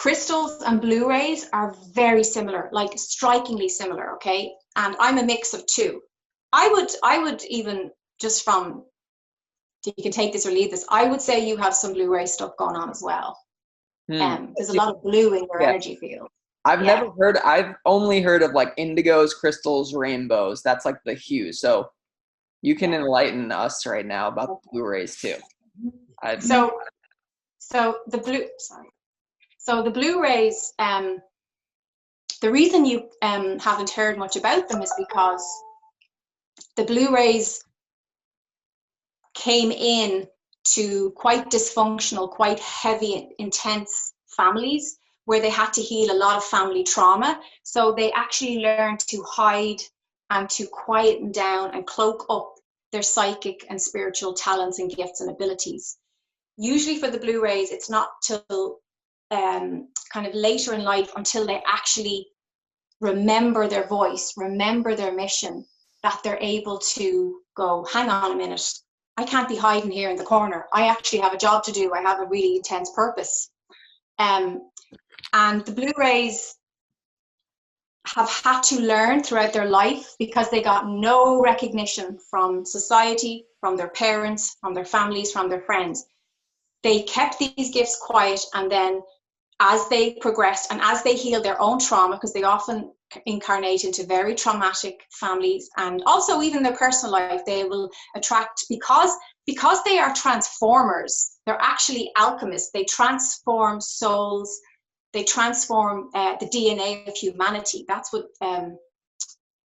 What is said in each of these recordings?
crystals and blue rays are very similar, like strikingly similar, okay? And I'm a mix of two. I would even, just from, you can take this or leave this, I would say you have some blue ray stuff going on as well. There's a lot of blue in your energy field. I've only heard of like indigos, crystals, rainbows. That's like the hue. So you can enlighten us right now about the blue rays too. So the blue rays, the reason you haven't heard much about them is because the blue rays came in to quite dysfunctional, quite heavy, intense families where they had to heal a lot of family trauma. So they actually learned to hide and to quieten down and cloak up their psychic and spiritual talents and gifts and abilities. Usually for the blue rays, it's not till kind of later in life until they actually remember their voice, remember their mission, that they're able to go, hang on a minute, I can't be hiding here in the corner. I actually have a job to do. I have a really intense purpose. And the blue rays have had to learn throughout their life, because they got no recognition from society, from their parents, from their families, from their friends. They kept these gifts quiet, and then as they progressed and as they healed their own trauma, because they often incarnate into very traumatic families, and also even their personal life, they will attract, because they are transformers, they're actually alchemists. They transform souls, they transform the DNA of humanity. That's what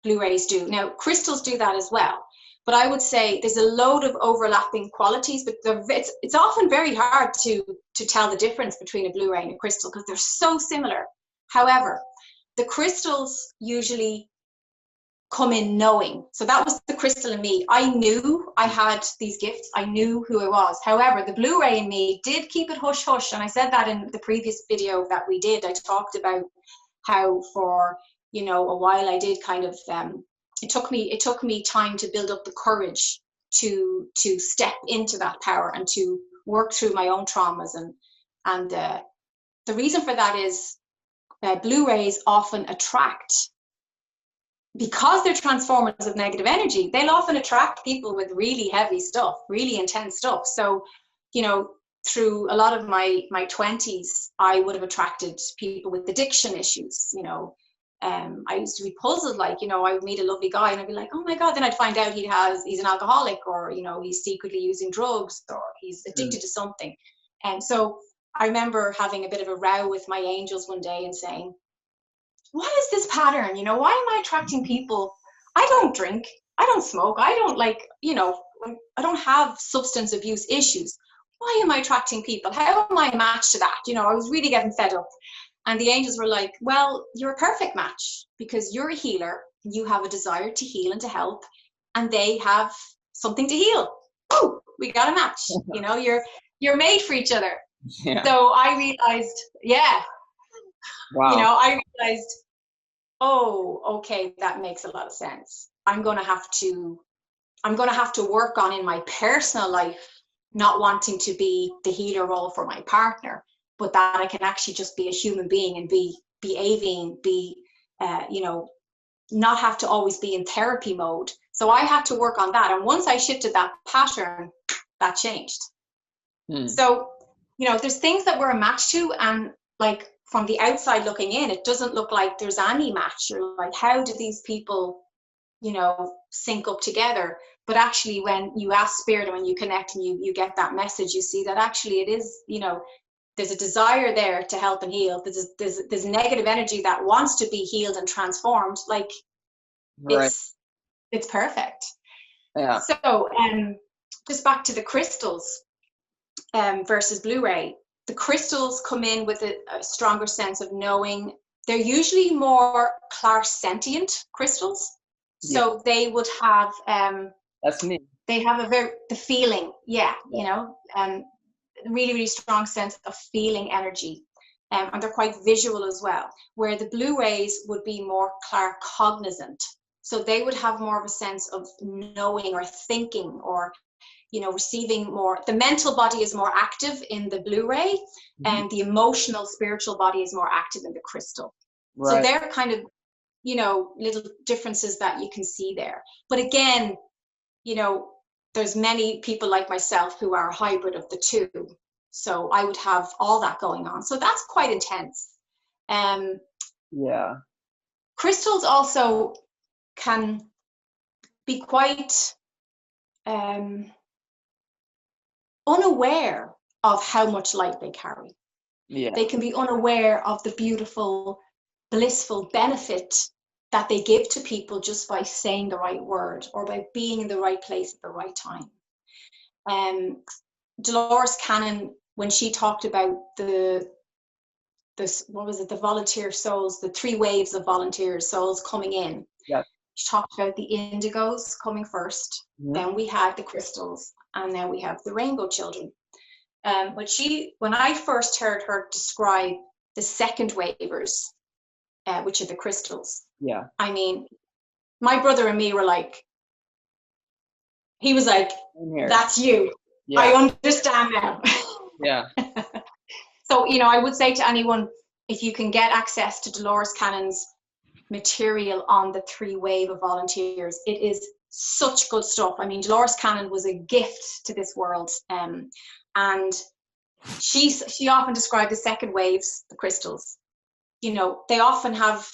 blue rays do. Now, crystals do that as well. But I would say there's a load of overlapping qualities, but it's often very hard to tell the difference between a blue ray and a crystal, because they're so similar. However, the crystals usually come in knowing. So that was the crystal in me. I knew I had these gifts. I knew who I was. However, the blue ray in me did keep it hush hush. And I said that in the previous video that we did. I talked about how for, a while I did kind of, it took me time to build up the courage to step into that power and to work through my own traumas. And the reason for that is blue rays often attract, because they're transformers of negative energy, they'll often attract people with really heavy stuff, really intense stuff. So, through a lot of my 20s, I would have attracted people with addiction issues. I used to be puzzled, like, I would meet a lovely guy and I'd be like, oh my God, then I'd find out he's an alcoholic, or, he's secretly using drugs, or he's addicted to something. And so I remember having a bit of a row with my angels one day and saying, what is this pattern? Why am I attracting people? I don't drink, I don't smoke, I don't I don't have substance abuse issues. Why am I attracting people? How am I a match to that? I was really getting fed up. And the angels were like, well, you're a perfect match, because you're a healer, you have a desire to heal and to help, and they have something to heal. Oh, we got a match. You're made for each other. Yeah. So I realized, wow. I realized, oh, okay, that makes a lot of sense. I'm going to have to work on, in my personal life, not wanting to be the healer role for my partner, but that I can actually just be a human being and be Aoibheann, not have to always be in therapy mode. So I had to work on that. And once I shifted that pattern, that changed. So, there's things that we're a match to, and like from the outside looking in, it doesn't look like there's any match. You're like, how do these people, sync up together? But actually, when you ask spirit and when you connect and you get that message, you see that actually it is, there's a desire there to help and heal. There's negative energy that wants to be healed and transformed. Like, right. It's perfect. Yeah. So, just back to the crystals versus blue ray. The crystals come in with a stronger sense of knowing. They're usually more clairsentient crystals. So they would have that's me. They have the feeling, really, really strong sense of feeling energy. And they're quite visual as well, where the blue rays would be more claircognizant. So they would have more of a sense of knowing or thinking, or receiving more. The mental body is more active in the Blu-ray, and the emotional, spiritual body is more active in the crystal. Right. So they're kind of, little differences that you can see there. But again, there's many people like myself who are a hybrid of the two. So I would have all that going on. So that's quite intense. Yeah. Crystals also can be quite unaware of how much light they carry. Yeah. They can be unaware of the beautiful, blissful benefit that they give to people just by saying the right word or by being in the right place at the right time. Dolores Cannon, when she talked about the volunteer souls, the 3 waves of volunteer souls coming in. Yeah. She talked about the indigos coming first, then we had the crystals, and then we have the rainbow children. When I first heard her describe the second wavers, which are the crystals, I mean, my brother and me were like, he was like, that's you. Yeah. I understand now. Yeah. So, I would say to anyone, if you can get access to Dolores Cannon's material on the 3 wave of volunteers, it is such good stuff. I mean, Dolores Cannon was a gift to this world. And she often described the second waves, the crystals. They often have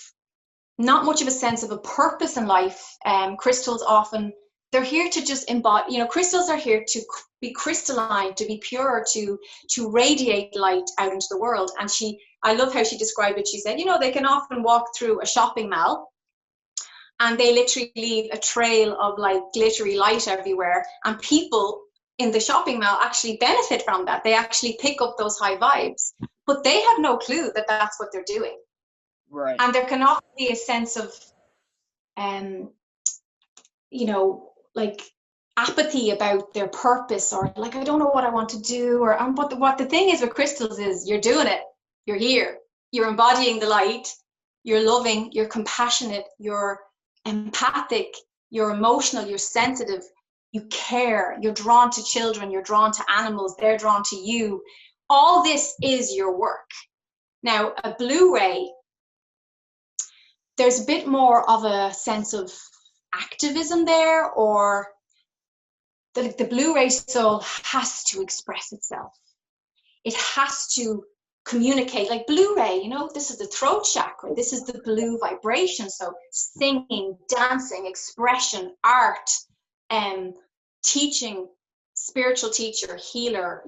not much of a sense of a purpose in life. Crystals often, they're here to just embody, crystals are here to be crystalline, to be pure, to radiate light out into the world. And I love how she described it. She said, they can often walk through a shopping mall and they literally leave a trail of like glittery light everywhere. And people in the shopping mall actually benefit from that. They actually pick up those high vibes, but they have no clue that that's what they're doing. Right. And there can often be a sense of, like apathy about their purpose, or like, I don't know what I want to do, or but what the thing is with crystals is you're doing it, you're here, you're embodying the light, you're loving, you're compassionate, you're empathic, you're emotional, you're sensitive, you care, you're drawn to children, you're drawn to animals, they're drawn to you. All this is your work. Now, a Blu-ray, there's a bit more of a sense of activism there, or the Blu-ray soul has to express itself. It has to communicate. Like Blu-ray, this is the throat chakra, this is the blue vibration. So singing, dancing, expression, art, teaching, spiritual teacher, healer,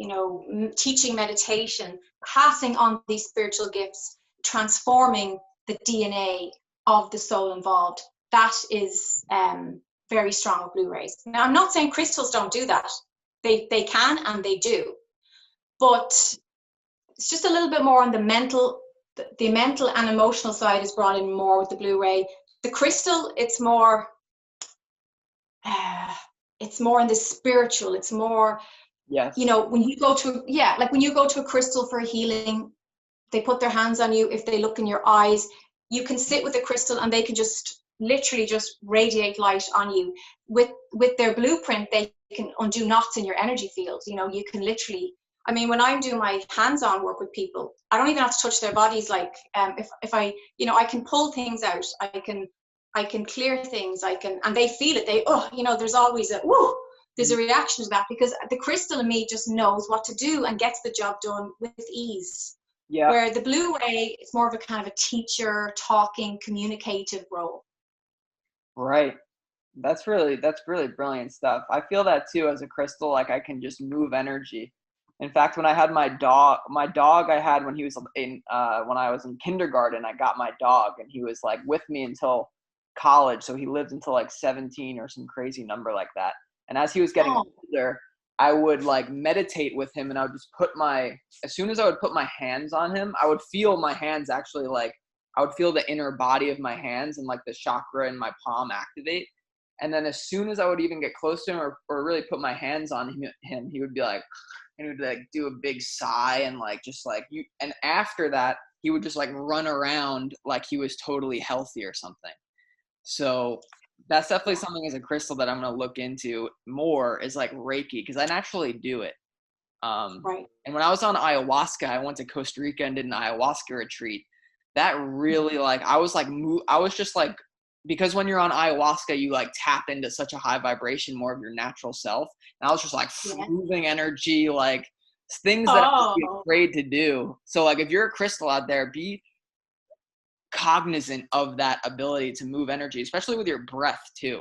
teaching meditation, passing on these spiritual gifts, transforming the DNA of the soul involved. That is very strong with Blu-rays. Now, I'm not saying crystals don't do that. They can and they do. But it's just a little bit more on the mental and emotional side is brought in more with the Blu-ray. The crystal, it's more in the spiritual. It's more, yes. When you go to a crystal for a healing, they put their hands on you. If they look in your eyes, you can sit with the crystal and they can just literally just radiate light on you. With their blueprint, they can undo knots in your energy field. You can literally, I mean, when I'm doing my hands-on work with people, I don't even have to touch their bodies. Like if I, I can pull things out, I can clear things, and they feel it. There's always there's a reaction to that, because the crystal in me just knows what to do and gets the job done with ease. Yeah. Where the Blu-ray is more of a kind of a teacher, talking, communicative role. Right. That's really brilliant stuff. I feel that too as a crystal. Like I can just move energy. In fact, when I had my dog I had when he was when I was in kindergarten, I got my dog, and he was like with me until college. So he lived until like 17 or some crazy number like that. And as he was getting older, I would like meditate with him, and I would just as soon as I would put my hands on him, I would feel my hands actually I would feel the inner body of my hands and like the chakra in my palm activate. And then as soon as I would even get close to him or really put my hands on him, he would be like, and he would like do a big sigh and like, just like you. And after that, he would just like run around like he was totally healthy or something. So That's definitely something as a crystal that I'm going to look into more, is like Reiki, because I naturally do it. Right. And when I was on ayahuasca, I went to Costa Rica and did an ayahuasca retreat. That really, like, I was just like, because when you're on ayahuasca, you like tap into such a high vibration, more of your natural self. And I was just like Yeah. moving energy, like things that I would be Oh, afraid to do. So like, if you're a crystal out there, be cognizant of that ability to move energy, especially with your breath too.